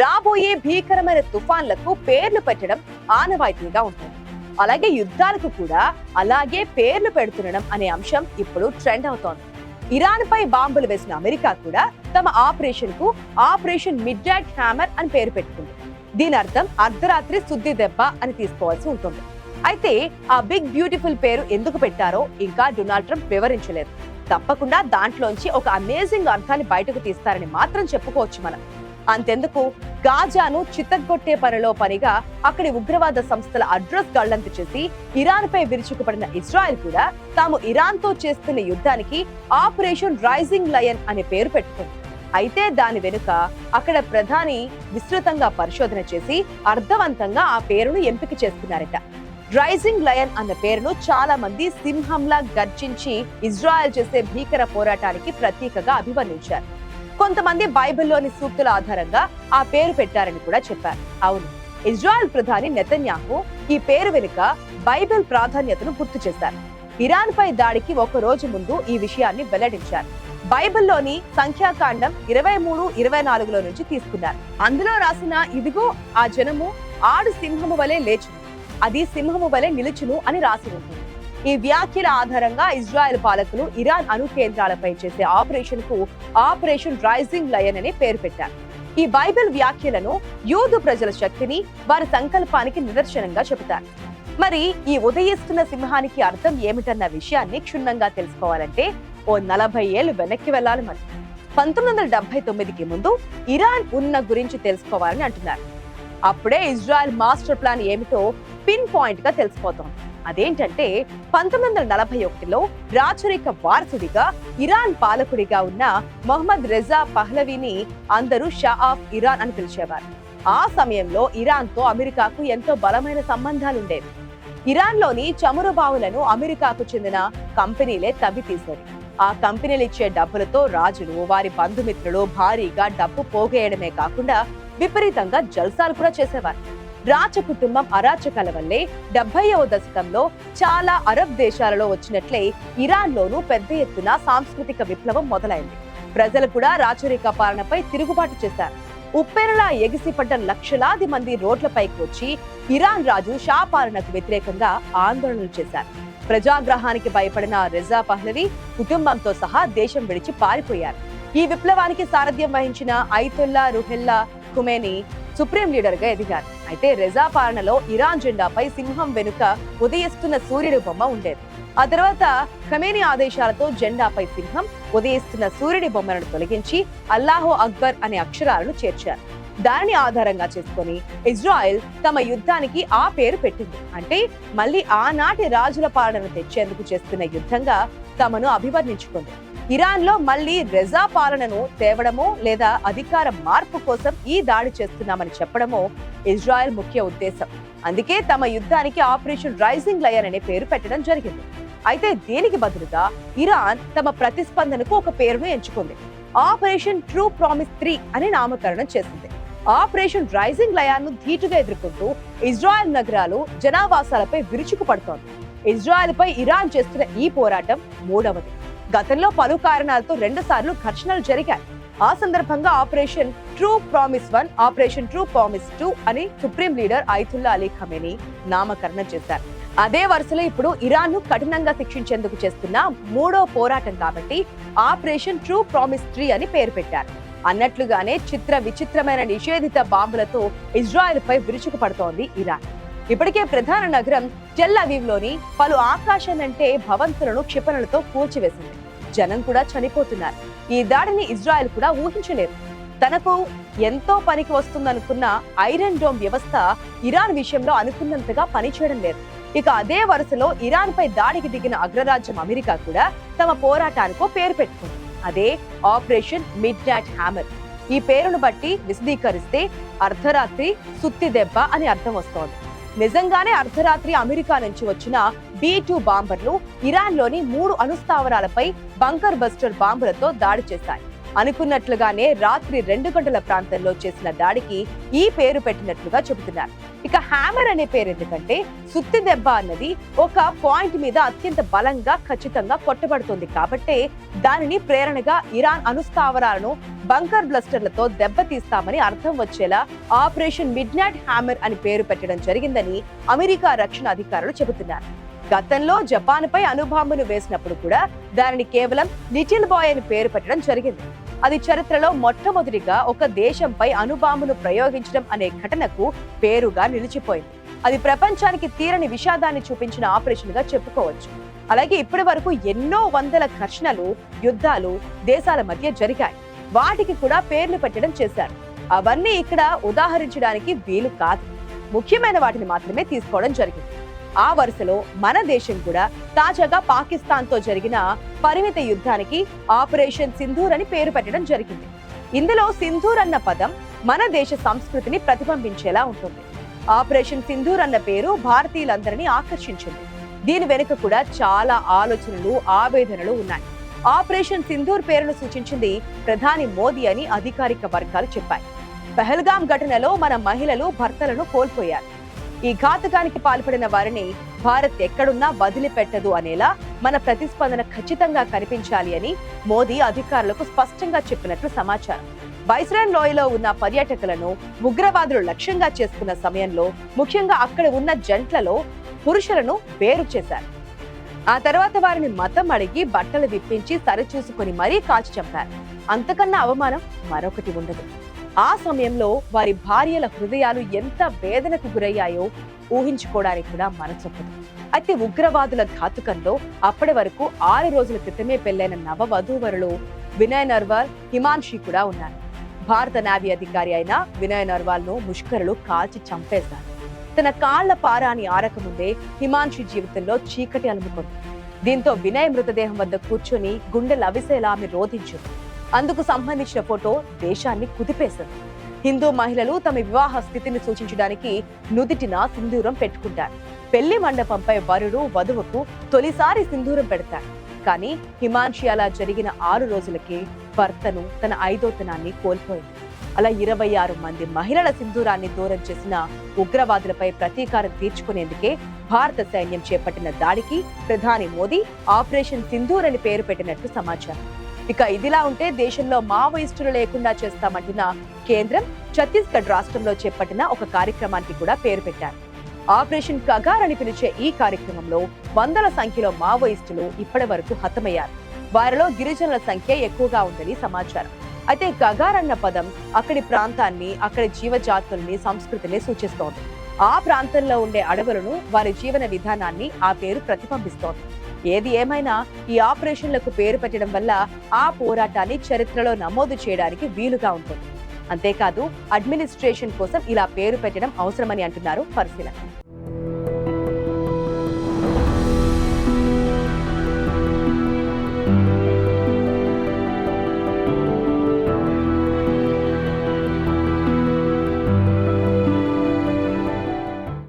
రాబోయే భీకరమైన తుఫాన్లకు పేర్లు పెట్టడం ఆనవాయితీగా ఉంటుంది. అలాగే యుద్ధాలకు కూడా అలాగే పేర్లు పెడుతుండడం అనే అంశం ఇప్పుడు ట్రెండ్ అవుతోంది. ఇరాన్ పై బాంబులు వేసిన అమెరికా కూడా తమ ఆపరేషన్ కు ఆపరేషన్ మిడ్నైట్ హ్యామర్ అని పేరు పెట్టుకుంది. దీని అర్థం అర్ధరాత్రి సుద్ది దెబ్బ అని తీసుకోవాల్సి ఉంటుంది. అయితే ఆ బిగ్ బ్యూటిఫుల్ పేరు ఎందుకు పెట్టారో ఇంకా డొనాల్డ్ ట్రంప్ వివరించలేదు. తప్పకుండా దాంట్లోంచి ఒక అమేజింగ్ అర్థాన్ని బయటకు తీస్తారని మాత్రం చెప్పుకోవచ్చు మనం. అంతెందుకు, గాజాను చిత్తగొట్టే పనిలో పనిగా అక్కడి ఉగ్రవాద సంస్థల అడ్రస్ గల్లంతు చేసి ఇరాన్ పై విరుచుకుపడిన ఇజ్రాయెల్ కూడా తాము ఇరాన్ తో చేస్తున్న యుద్ధానికి ఆపరేషన్ రైజింగ్ లయన్ అనే పేరు పెట్టుకుంది. అయితే దాని వెనుక అక్కడ ప్రధాని విస్తృతంగా పరిశోధన చేసి అర్థవంతంగా ఆ పేరును ఎంపిక చేసుకున్నారట. రైజింగ్ లయన్ అన్న పేరును చాలా మంది సింహంలా గర్జించి ఇజ్రాయెల్ చేసే భీకర పోరాటానికి ప్రతీకగా అభివర్ణించారు. కొంతమంది బైబిల్లోని సూక్తుల ఆధారంగా ఆ పేరు పెట్టారని కూడా చెప్పారు. అవును, ఇజ్రాయెల్ ప్రధాని నెతన్యాహు ఈ పేరు వెనుక బైబిల్ ప్రాధాన్యతను గుర్తు చేశారు. ఇరాన్ పై దాడికి ఒక రోజు ముందు ఈ విషయాన్ని వెల్లడించారు. బైబిల్లోని సంఖ్యాకాండం 23-24లో నుంచి తీసుకున్నారు. అందులో రాసిన ఇదిగో ఆ జనము ఆడు సింహము వలె లేచును, అది సింహము వలె నిలుచును అని రాసి ఉంటుంది. ఈ వ్యాఖ్యల ఆధారంగా ఇజ్రాయెల్ పాలకులు ఇరాన్ అణు కేంద్రాలపై చేసే ఆపరేషన్ కు ఆపరేషన్ రైజింగ్ లయన్ అనే పేరు పెట్టారు. ఈ బైబిల్ వ్యాఖ్యలను యూదు ప్రజల శక్తిని, వారి సంకల్పానికి నిదర్శనంగా చెబుతారు. మరి ఈ ఉదయిస్తున్న సింహానికి అర్థం ఏమిటన్న విషయాన్ని క్షుణ్ణంగా తెలుసుకోవాలంటే ఓ 40 ఏళ్లు వెనక్కి వెళ్ళాలి. మరి 1979కి ముందు ఇరాన్ ఉన్న గురించి తెలుసుకోవాలని అంటున్నారు. అప్పుడే ఇజ్రాయెల్ మాస్టర్ ప్లాన్ ఏమిటో పిన్ పాయింట్ గా తెలిసిపోతోంది. అదేంటంటే 1941లో రాచరిక వారసుడిగా ఇరాన్ పాలకుడిగా ఉన్న మొహమ్మద్ రెజా పహ్లవీని అందరూ షా ఆఫ్ ఇరాన్ అని పిలిచేవారు. ఆ సమయంలో ఇరాన్ తో అమెరికాకు ఎంతో బలమైన సంబంధాలుండేవి. ఇరాన్ లోని చమురు బావులను అమెరికాకు చెందిన కంపెనీలే తవ్వి తీసేవి. ఆ కంపెనీలు ఇచ్చే డబ్బులతో రాజులు, వారి బంధుమిత్రులు భారీగా డబ్బు పోగేయడమే కాకుండా విపరీతంగా జల్సాలు కూడా చేసేవారు. రాజ కుటుంబం అరాచకాల వల్లే 70వ దశకంలో చాలా అరబ్ దేశాలలో వచ్చినట్లే ఇరాన్ లోనూ పెద్ద ఎత్తున సాంస్కృతిక విప్లవం మొదలైంది. ప్రజలు కూడా రాచరిక పాలనపై తిరుగుబాటు చేశారు. ఉప్పెనలా ఎగిసిపడ్డ లక్షలాది మంది రోడ్లపైకి వచ్చి ఇరాన్ రాజు షా పాలనకు వ్యతిరేకంగా ఆందోళనలు చేశారు. ప్రజాగ్రహానికి భయపడిన రెజా పహ్లవి కుటుంబంతో సహా దేశం విడిచి పారిపోయారు. ఈ విప్లవానికి సారథ్యం వహించిన ఐతుల్లా రుహెల్లా ఖుమేనీ సుప్రీం లీడర్ గా ఎదిగారు. అయితే రెజా పాలనలో ఇరాన్ జెండాపై సింహం వెనుక ఉదయిస్తున్న సూర్యుడి బొమ్మ ఉండేది. ఆ తర్వాత ఖమేనీ ఆదేశాలతో జెండాపై సింహం, ఉదయిస్తున్న సూర్యుడి బొమ్మలను తొలగించి అల్లాహు అక్బర్ అనే అక్షరాలను చేర్చారు. దానిని ఆధారంగా చేసుకుని ఇజ్రాయెల్ తమ యుద్ధానికి ఆ పేరు పెట్టింది. అంటే మళ్ళీ ఆనాటి రాజుల పాలనను తెచ్చేందుకు చేస్తున్న యుద్ధంగా తమను అభివర్ణించుకుంది. ఇరాన్ లో మళ్ళీ రెజా పాలనను తేవడమో లేదా అధికార మార్పు కోసం ఈ దాడి చేస్తున్నామని చెప్పడమో ఇజ్రాయెల్ ముఖ్య ఉద్దేశం. అందుకే తమ యుద్ధానికి ఆపరేషన్ రైజింగ్ లయన్ అనే పేరు పెట్టడం జరిగింది. అయితే దీనికి బదులుగా ఇరాన్ తమ ప్రతిస్పందనకు ఒక పేరును ఎంచుకుంది. ఆపరేషన్ ట్రూ ప్రామిస్ 3 అని నామకరణం చేసింది. ఆపరేషన్ రైజింగ్ లయన్ ను ధీటుగా ఎదుర్కొంటూ ఇజ్రాయెల్ నగరాలు, జనావాసాలపై విరుచుకుపడుతోంది. ఇజ్రాయెల్ పై ఇరాన్ చేస్తున్న ఈ పోరాటం మూడవది. గతంలో పలు కారణాలతో 2 సార్లు ఘర్షణలు జరిగాయి. ఆ సందర్భంగా operation true promise 1, operation true promise 2 అని సుప్రీం లీడర్ ఐతుల్లా అలీ ఖమేనీ నామకరణం చేశారు. అదే వరుసలో ఇప్పుడు ఇరాన్ ను కఠినంగా శిక్షించేందుకు చేస్తున్న 3వ పోరాటం కాబట్టి ఆపరేషన్ ట్రూ ప్రామిస్ 3 అని పేరు పెట్టారు. అన్నట్లుగానే విచిత్రమైన నిషేధిత బాంబులతో ఇజ్రాయెల్ పై విరుచుకుపడుతోంది ఇరాన్. ఇప్పటికే ప్రధాన నగరం టెల్ అవీవ్ లోని పలు ఆకాశానంటే భవంతులను క్షిపణులతో కూల్చివేసింది. జనం కూడా చనిపోతున్నారు. ఈ దాడిని ఇజ్రాయెల్ కూడా ఊహించలేదు. తనకు ఎంతో పనికి వస్తుందనుకున్న ఐరన్ డోమ్ వ్యవస్థ ఇరాన్ విషయంలో అనుకున్నంతగా పనిచేయడం లేదు. ఇక అదే వరుసలో ఇరాన్ పై దాడికి దిగిన అగ్రరాజ్యం అమెరికా కూడా తమ పోరాటానికో పేరు పెట్టుకుంది. అదే ఆపరేషన్ మిడ్నైట్ హ్యామర్. ఈ పేరును బట్టి విశదీకరిస్తే అర్ధరాత్రి సుత్తి దెబ్బ అని అర్థం వస్తోంది. నిజంగానే అర్ధరాత్రి అమెరికా నుంచి వచ్చిన B-2 బాంబర్లు ఇరాన్ లోని 3 అణుస్థావరాలపై బంకర్ బస్టర్ బాంబులతో దాడి చేశాయి. అనుకున్నట్లుగానే రాత్రి 2 గంటల ప్రాంతంలో చేసిన దాడికి ఈ పేరు పెట్టినట్లుగా చెబుతున్నారు. ఇక హ్యామర్ అనే పేరు ఎందుకంటే సుత్తి దెబ్బ అన్నది ఒక పాయింట్ మీద అత్యంత బలంగా ఖచ్చితంగా కొట్టబడుతుంది కాబట్టే దానిని ప్రేరణగా ఇరాన్ అణుస్థావరాలను బంకర్ బ్లస్టర్లతో దెబ్బతీస్తామని అర్థం వచ్చేలా ఆపరేషన్ మిడ్ నైట్ హ్యామర్ అని పేరు పెట్టడం జరిగిందని అమెరికా రక్షణ అధికారులు చెబుతున్నారు. గతంలో జపాన్పై అణుబాంబును వేసినప్పుడు కూడా దానిని కేవలం లిటిల్ బాయ్ అని పేరు పెట్టడం జరిగింది. అది చరిత్రలో మొట్టమొదటిగా ఒక దేశంపై అణుబాంబును ప్రయోగించడం అనే ఘటనకు పేరుగా నిలిచిపోయింది. అది ప్రపంచానికి తీరని విషాదాన్ని చూపించిన ఆపరేషన్ గా చెప్పుకోవచ్చు. అలాగే ఇప్పటి వరకు ఎన్నో వందల ఘర్షణలు, యుద్ధాలు దేశాల మధ్య జరిగాయి. వాటికి కూడా పేర్లు పెట్టడం చేశారు. అవన్నీ ఇక్కడ ఉదాహరించడానికి వీలు కాదు. ముఖ్యమైన వాటిని మాత్రమే తీసుకోవడం జరిగింది. ఆ వరుసలో మన దేశం కూడా తాజాగా పాకిస్తాన్ తో జరిగిన పరిమిత యుద్ధానికి ఆపరేషన్ సింధూర్ అని పేరు పెట్టడం జరిగింది. ఇందులో సింధూర్ అన్న పదం మన దేశ సంస్కృతిని ప్రతిబింబించేలా ఉంటుంది. ఆపరేషన్ సింధూర్ అన్న పేరు భారతీయులందరినీ ఆకర్షించింది. దీని వెనుక కూడా చాలా ఆలోచనలు, ఆవేదనలు ఉన్నాయి. ఆపరేషన్ సింధూర్ పేరును సూచించింది ప్రధాని మోదీ అని అధికారిక వర్గాలు చెప్పాయి. పహల్గాం ఘటనలో మన మహిళలు భర్తలను కోల్పోయారు. ఈ ఘాతకానికి పాల్పడిన వారిని భారత్ ఎక్కడున్నా వదిలిపెట్టదు అనేలా మన ప్రతిస్పందన ఖచ్చితంగా కనిపించాలి అని మోదీ అధికారులకు స్పష్టంగా చెప్పినట్లు సమాచారం. వైస్రాయ్ లోయలో ఉన్న పర్యాటకులను ఉగ్రవాదులు లక్ష్యంగా చేసుకున్న సమయంలో ముఖ్యంగా అక్కడ ఉన్న జంట్లలో పురుషులను వేరు చేశారు. ఆ తర్వాత వారిని మతం అడిగి బట్టలు విప్పించి సరిచూసుకుని మరీ కాల్చి చంపారు. అంతకన్నా అవమానం మరొకటి ఉండదు. ఆ సమయంలో వారి భార్యల హృదయాలు ఎంత వేదనకు గురయ్యాయో ఊహించుకోవడానికి కూడా మనసొప్పదు. అయితే ఉగ్రవాదుల ఘాతుకంలో అప్పటి వరకు 6 రోజుల క్రితమే పెళ్లైన నవవధూవరులు వినయ్ నర్వాల్, హిమాన్షి కూడా ఉన్నారు. భారత నేవీ అధికారి అయిన వినయ్ నర్వాల్ ను ముష్కరులు కాల్చి చంపేశారు. తన కాళ్ల పారాని ఆరకముందే హిమాన్షి జీవితంలో చీకటి అలుముకుంది. దీంతో వినయ్ మృతదేహం వద్ద కూర్చొని గుండె లవిసేలా ఆమె రోధించింది. అందుకు సంబంధించిన ఫోటో దేశాన్ని కుదిపేసింది. హిందూ మహిళలు తమ వివాహ స్థితిని సూచించడానికి నుదిటిన సింధూరం పెట్టుకుంటారు. పెళ్లి మండపంపై వరుడు వధువుకు తొలిసారి సింధూరం పెడతారు. కానీ హిమాన్షి అలా జరిగిన 6 రోజులకే భర్తను, తన 5వ తనాన్ని కోల్పోయింది. అలా 26 మంది మహిళల సింధూరాన్ని దూరం చేసిన ఉగ్రవాదులపై ప్రతీకారం తీర్చుకునేందుకే భారత సైన్యం చేపట్టిన దాడికి ప్రధాని మోదీ ఆపరేషన్ సింధూర్ అని పేరు పెట్టినట్లు సమాచారం. ఇక ఇదిలా ఉంటే దేశంలో మావోయిస్టులు లేకుండా చేస్తామంటున్న కేంద్రం ఛత్తీస్గఢ్ రాష్ట్రంలో చేపట్టిన ఒక కార్యక్రమానికి కూడా పేరు పెట్టారు. ఆపరేషన్ కగార్ అని పిలిచే ఈ కార్యక్రమంలో వందల సంఖ్యలో మావోయిస్టులు ఇప్పటి వరకు హతమయ్యారు. వారిలో గిరిజనుల సంఖ్య ఎక్కువగా ఉందని సమాచారం. అయితే కగార్ అన్న పదం అక్కడి ప్రాంతాన్ని, అక్కడి జీవజాతుల్ని, సంస్కృతిని సూచిస్తోంది. ఆ ప్రాంతంలో ఉండే అడవులను, వారి జీవన విధానాన్ని ఆ పేరు ప్రతిబింబిస్తోంది. ఏది ఏమైనా ఈ ఆపరేషన్లకు పేరు పెట్టడం వల్ల ఆ పోరాటాన్ని చరిత్రలో నమోదు చేయడానికి వీలుగా ఉంటుంది. అంతేకాదు అడ్మినిస్ట్రేషన్ కోసం ఇలా పేరు పెట్టడం అవసరమని అంటున్నారు పరిశీలకులు.